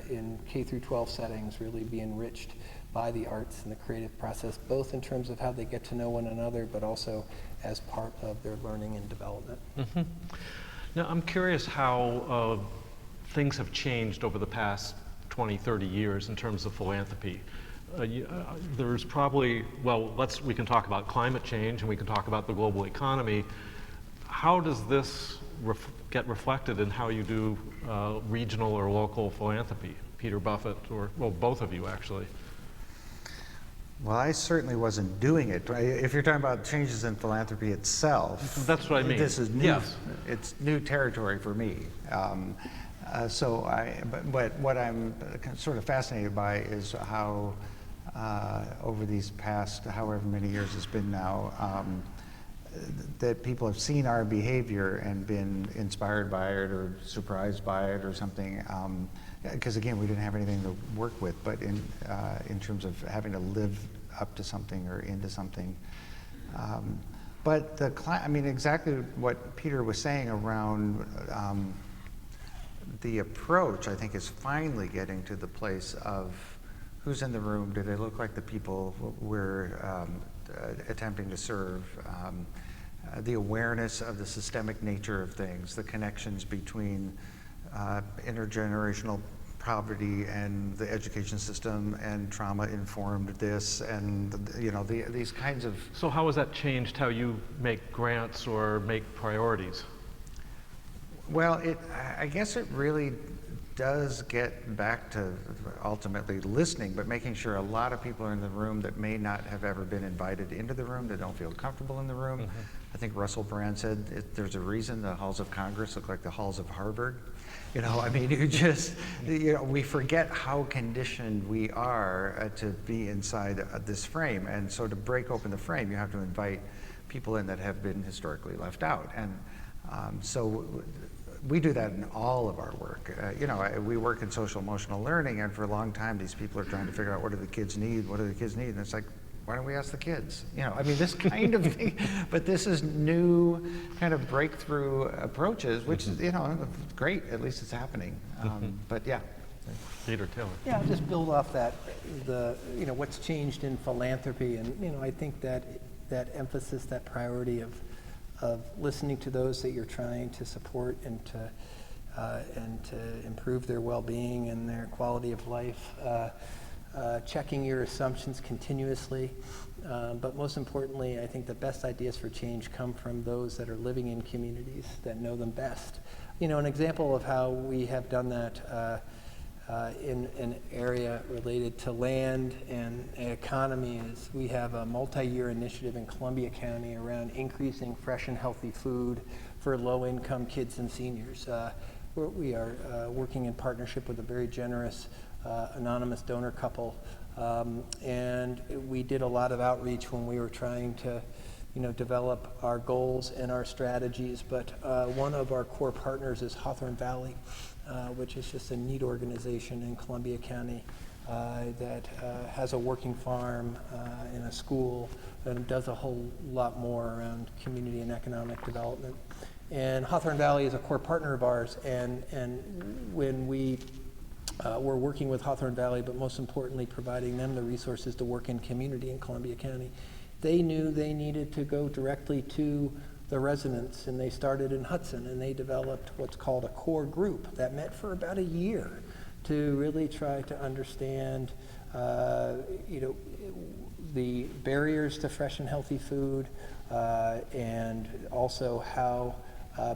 [SPEAKER 5] in K through 12 settings really be enriched by the arts and the creative process, both in terms of how they get to know one another, but also as part of their learning and development.
[SPEAKER 2] Now, I'm curious how things have changed over the past 20, 30 years in terms of philanthropy. There's probably, we can talk about climate change and we can talk about the global economy. How does this get reflected in how you do regional or local philanthropy? Peter, Buffett, or both of you actually.
[SPEAKER 3] Well, I certainly wasn't doing it. If you're talking about changes in philanthropy itself,
[SPEAKER 2] that's what I mean.
[SPEAKER 3] This is new. Yes. It's new territory for me. But what I'm sort of fascinated by is how over these past however many years it's been now, that people have seen our behavior and been inspired by it or surprised by it or something. Because again, we didn't have anything to work with, but in terms of having to live up to something or into something. But I mean, exactly what Peter was saying around the approach, I think, is finally getting to the place of who's in the room, do they look like the people we're attempting to serve, the awareness of the systemic nature of things, the connections between intergenerational poverty and the education system and trauma-informed this, and you know, these kinds of...
[SPEAKER 2] So how has that changed how you make grants or make priorities?
[SPEAKER 3] Well, I guess it really does get back to ultimately listening, but making sure a lot of people are in the room that may not have ever been invited into the room, that don't feel comfortable in the room. Mm-hmm. I think Russell Brand said there's a reason the halls of Congress look like the halls of Harvard. You know, I mean, we forget how conditioned we are to be inside this frame. And so to break open the frame, you have to invite people in that have been historically left out. And so we do that in all of our work. We work in social emotional learning, and for a long time, these people are trying to figure out what do the kids need, what do the kids need, and it's like, why don't we ask the kids? You know, I mean, this kind of thing, but this is new kind of breakthrough approaches, which is, you know, great, at least it's happening. But yeah.
[SPEAKER 2] Peter Taylor.
[SPEAKER 5] Yeah, I'll just build off that, what's changed in philanthropy, and, I think that emphasis, that priority of listening to those that you're trying to support and to improve their well-being and their quality of life, checking your assumptions continuously, but most importantly, I think the best ideas for change come from those that are living in communities that know them best. You know, an example of how we have done that in an area related to land and economy is we have a multi-year initiative in Columbia County around increasing fresh and healthy food for low-income kids and seniors. We are working in partnership with a very generous anonymous donor couple, and we did a lot of outreach when we were trying to develop our goals and our strategies, but one of our core partners is Hawthorne Valley, which is just a neat organization in Columbia County that has a working farm and a school and does a whole lot more around community and economic development. And Hawthorne Valley is a core partner of ours, and when we we're working with Hawthorne Valley, but most importantly providing them the resources to work in community in Columbia County, they knew they needed to go directly to the residents, and they started in Hudson, and they developed what's called a core group that met for about a year to really try to understand the barriers to fresh and healthy food, and also how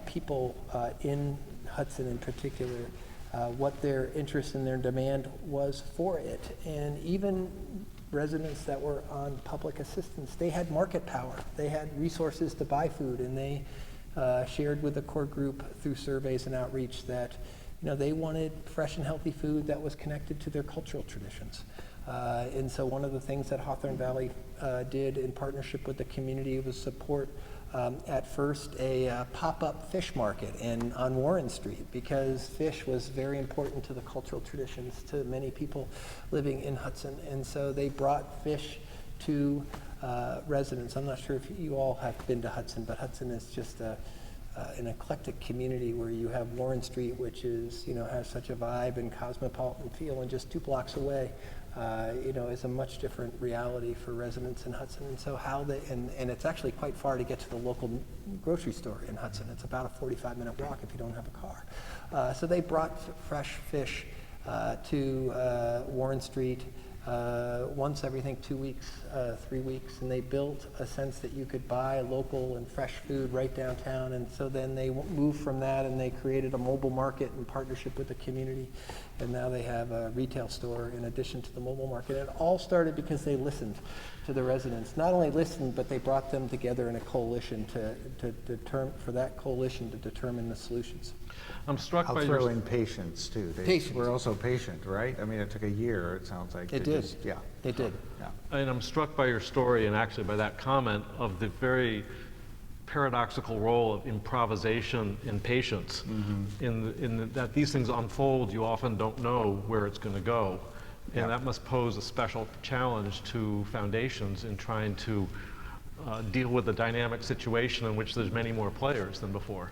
[SPEAKER 5] people in Hudson in particular, what their interest and their demand was for it. And even residents that were on public assistance, they had market power. They had resources to buy food, and they shared with the core group through surveys and outreach that they wanted fresh and healthy food that was connected to their cultural traditions. And so one of the things that Hawthorne Valley did in partnership with the community was support at first a pop-up fish market on Warren Street, because fish was very important to the cultural traditions to many people living in Hudson. And so they brought fish to residents. I'm not sure if you all have been to Hudson, but Hudson is just an eclectic community where you have Warren Street, which is, has such a vibe and cosmopolitan feel, and just 2 blocks away, is a much different reality for residents in Hudson. And so and it's actually quite far to get to the local grocery store in Hudson. It's about a 45-minute walk if you don't have a car. So they brought fresh fish to Warren Street once every 2 weeks, 3 weeks, and they built a sense that you could buy local and fresh food right downtown. And so then they moved from that, and they created a mobile market in partnership with the community, and now they have a retail store in addition to the mobile market. It all started because they listened to the residents. Not only listened, but they brought them together in a coalition to determine the solutions.
[SPEAKER 2] I'm struck by
[SPEAKER 3] I'll throw in patience too.
[SPEAKER 5] Patience.
[SPEAKER 3] We're also patient, right? I mean, it took a year, it sounds like.
[SPEAKER 5] It did.
[SPEAKER 3] Yeah.
[SPEAKER 5] It did.
[SPEAKER 3] Yeah.
[SPEAKER 2] And I'm struck by your story, and actually by that comment of the very paradoxical role of improvisation and patience. That these things unfold, you often don't know where it's going to go. And that must pose a special challenge to foundations in trying to deal with a dynamic situation in which there's many more players than before.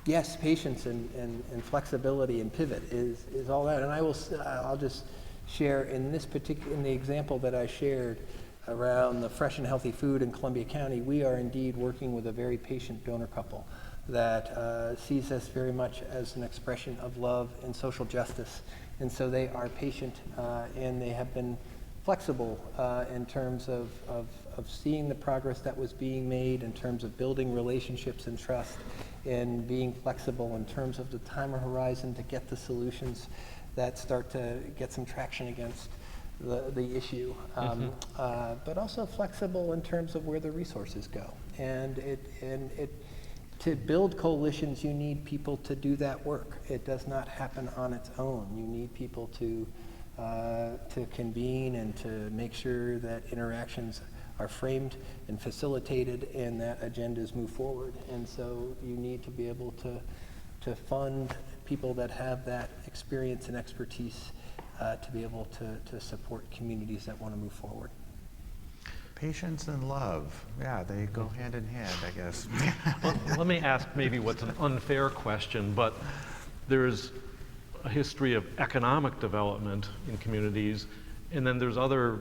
[SPEAKER 5] Yes, patience and flexibility and pivot is all that. And I'll just share in the example that I shared around the fresh and healthy food in Columbia County, we are indeed working with a very patient donor couple that sees us very much as an expression of love and social justice. And so they are patient and they have been flexible in terms of seeing the progress that was being made, in terms of building relationships and trust, and being flexible in terms of the time horizon to get the solutions that start to get some traction against the issue, but also flexible in terms of where the resources go. And to build coalitions, you need people to do that work. It does not happen on its own. You need people to convene and to make sure that interactions are framed and facilitated and that agendas move forward. And so you need to be able to fund people that have that experience and expertise to be able to support communities that want to move forward.
[SPEAKER 3] Patience and love, yeah, they go hand in hand, I guess.
[SPEAKER 2] Well, let me ask maybe what's an unfair question, but there's a history of economic development in communities, and then there's other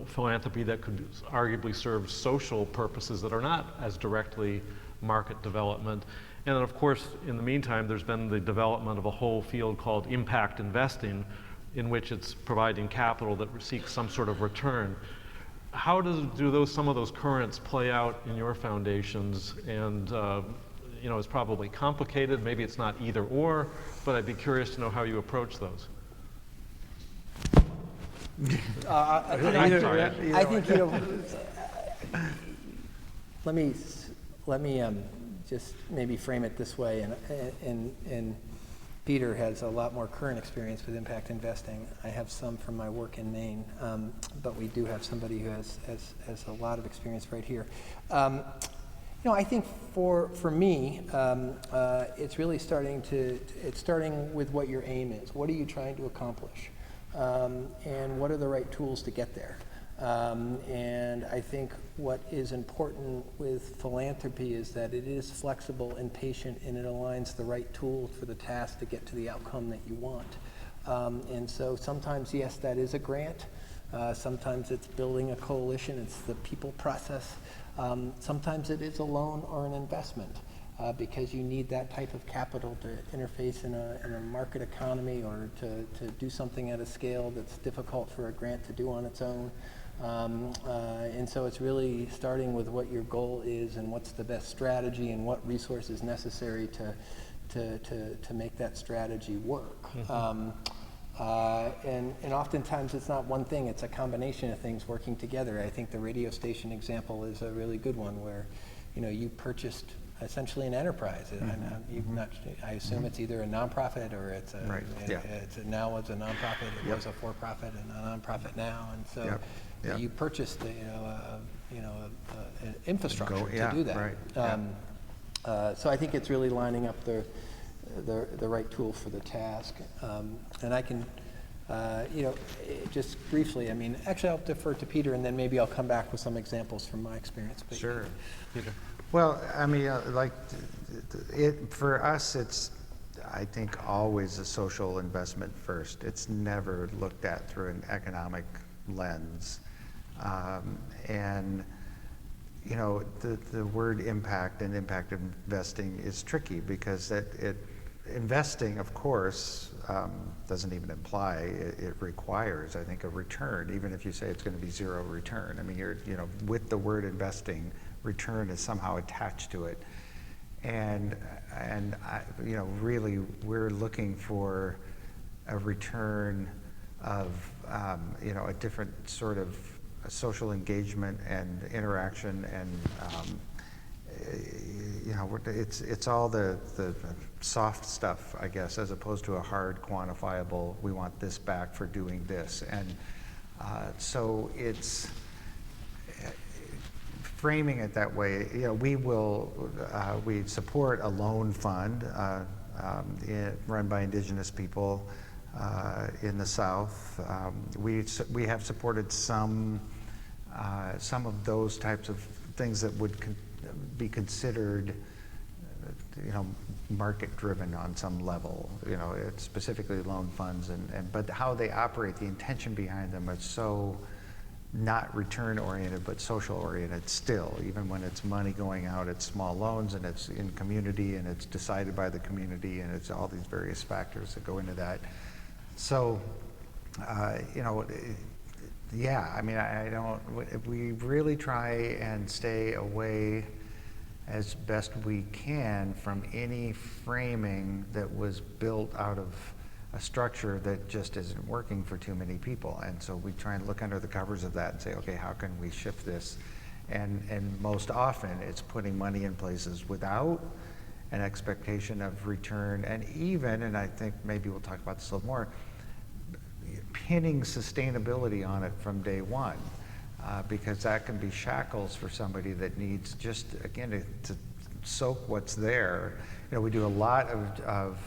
[SPEAKER 2] philanthropy that could arguably serve social purposes that are not as directly market development. And then, of course, in the meantime, there's been the development of a whole field called impact investing, in which it's providing capital that seeks some sort of return. How do some of those currents play out in your foundations? And it's probably complicated. Maybe it's not either or, but I'd be curious to know how you approach those.
[SPEAKER 5] I think let me just maybe frame it this way, and Peter has a lot more current experience with impact investing. I have some from my work in Maine, but we do have somebody who has a lot of experience right here. I think for me, it's really starting with what your aim is. What are you trying to accomplish? And what are the right tools to get there? And I think what is important with philanthropy is that it is flexible and patient, and it aligns the right tools for the task to get to the outcome that you want. And so sometimes, yes, that is a grant. Sometimes it's building a coalition. It's the people process. Sometimes it is a loan or an investment. Because you need that type of capital to interface in a market economy, or to do something at a scale that's difficult for a grant to do on its own. And so it's really starting with what your goal is and what's the best strategy and what resources necessary to make that strategy work. And oftentimes it's not one thing, it's a combination of things working together. I think the radio station example is a really good one where you purchased essentially an enterprise. I assume it's either a nonprofit or it's now it's a nonprofit. It was a for-profit and a nonprofit now, and so you purchased an infrastructure to do that. Right. So I think it's really lining up the right tool for the task, and I can. Just briefly, actually I'll defer to Peter, and then maybe I'll come back with some examples from my experience. But
[SPEAKER 3] sure.
[SPEAKER 2] Peter.
[SPEAKER 3] Well, for us, it's, I think, always a social investment first. It's never looked at through an economic lens. And, the word impact and impact investing is tricky because investing, of course, doesn't even imply, it requires, I think, a return, even if you say it's going to be zero return. With the word investing, return is somehow attached to it. And really, we're looking for a return of, a different sort of social engagement and interaction, and it's all the soft stuff, I guess, as opposed to a hard quantifiable, we want this back for doing this. And so it's, framing it that way, we support a loan fund run by Indigenous people in the South. We have supported some of those types of things that would be considered, market-driven on some level. It's specifically loan funds, but how they operate, the intention behind them is so not return-oriented, but social-oriented still. Even when it's money going out, it's small loans, and it's in community, and it's decided by the community, and it's all these various factors that go into that. So, we really try and stay away as best we can from any framing that was built out of a structure that just isn't working for too many people. And so we try and look under the covers of that and say, okay, how can we shift this? And most often it's putting money in places without an expectation of return, and even, and I think maybe we'll talk about this a little more, pinning sustainability on it from day one. Because that can be shackles for somebody that needs just, again, to soak what's there. We do a lot of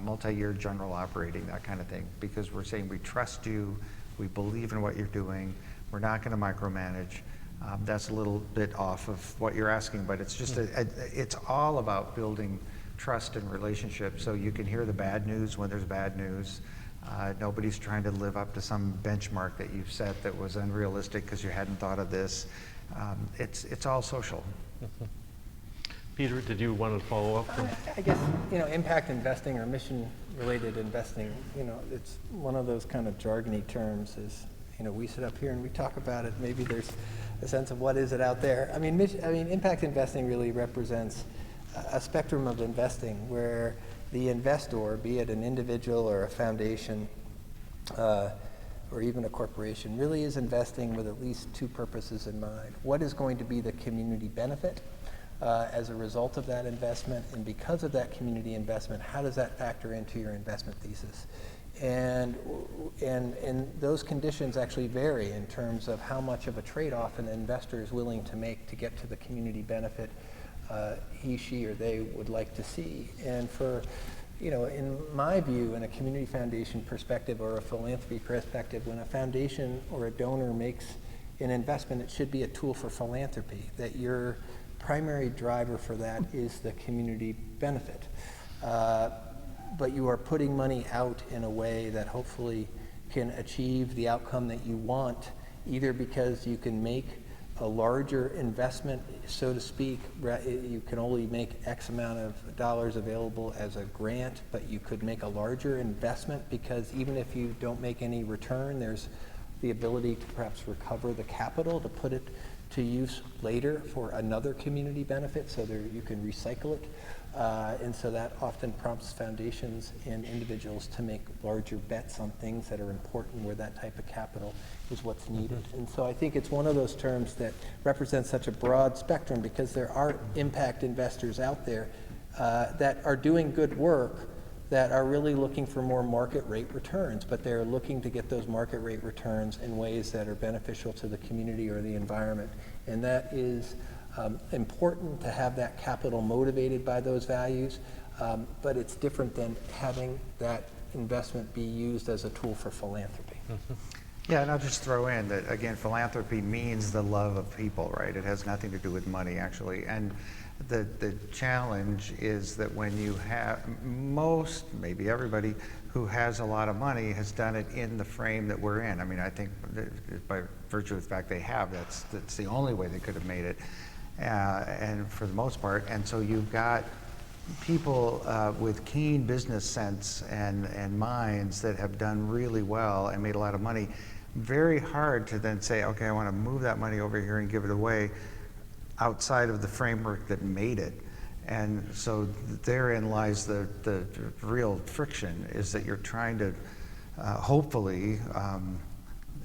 [SPEAKER 3] multi-year general operating, that kind of thing, because we're saying we trust you, we believe in what you're doing, we're not going to micromanage. That's a little bit off of what you're asking, but it's just, it's all about building trust and relationship so you can hear the bad news when there's bad news. Nobody's trying to live up to some benchmark that you've set that was unrealistic because you hadn't thought of this. It's all social.
[SPEAKER 2] Peter, did you want to follow up?
[SPEAKER 5] I guess, impact investing or mission-related investing, it's one of those kind of jargony terms is, we sit up here and we talk about it. Maybe there's a sense of what is it out there. I mean, impact investing really represents a spectrum of investing where the investor, be it an individual or a foundation or even a corporation, really is investing with at least two purposes in mind. What is going to be the community benefit as a result of that investment? And because of that community investment, how does that factor into your investment thesis? And those conditions actually vary in terms of how much of a trade-off an investor is willing to make to get to the community benefit he, she, or they would like to see. And for, in my view, in a community foundation perspective or a philanthropy perspective, when a foundation or a donor makes an investment, it should be a tool for philanthropy, that your primary driver for that is the community benefit. But you are putting money out in a way that hopefully can achieve the outcome that you want, either because you can make a larger investment, so to speak. You can only make X amount of dollars available as a grant, but you could make a larger investment because even if you don't make any return, there's the ability to perhaps recover the capital to put it to use later for another community benefit, so there you can recycle it. And so that often prompts foundations and individuals to make larger bets on things that are important where that type of capital is what's needed. And so I think it's one of those terms that represents such a broad spectrum because there are impact investors out there that are doing good work that are really looking for more market rate returns, but they're looking to get those market rate returns in ways that are beneficial to the community or the environment. And that is important to have that capital motivated by those values, but it's different than having that investment be used as a tool for philanthropy.
[SPEAKER 3] Yeah, and I'll just throw in that, again, philanthropy means the love of people, right? It has nothing to do with money, actually. And the challenge is that when you have most, maybe everybody, who has a lot of money has done it in the frame that we're in. I mean, I think by virtue of the fact they have, that's the only way they could have made it. And for the most part, and so you've got people with keen business sense and minds that have done really well and made a lot of money. Very hard to then say, okay, I want to move that money over here and give it away outside of the framework that made it. And so therein lies the real friction, is that you're trying to hopefully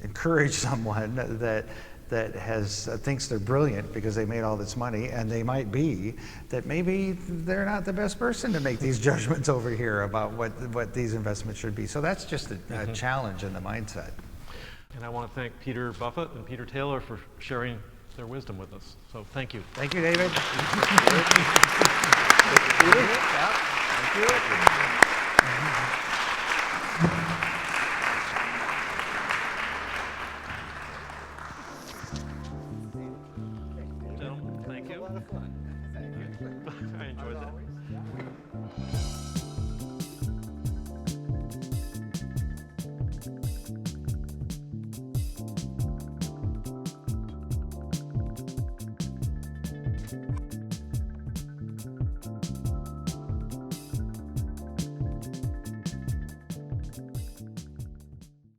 [SPEAKER 3] encourage someone that thinks they're brilliant because they made all this money, and they might be, that maybe they're not the best person to make these judgments over here about what these investments should be. So that's just a challenge in the mindset.
[SPEAKER 2] And I want to thank Peter Buffett and Peter Taylor for sharing their wisdom with us. So thank you.
[SPEAKER 3] Thank you, David.
[SPEAKER 2] Gentlemen, thank you. I enjoyed that.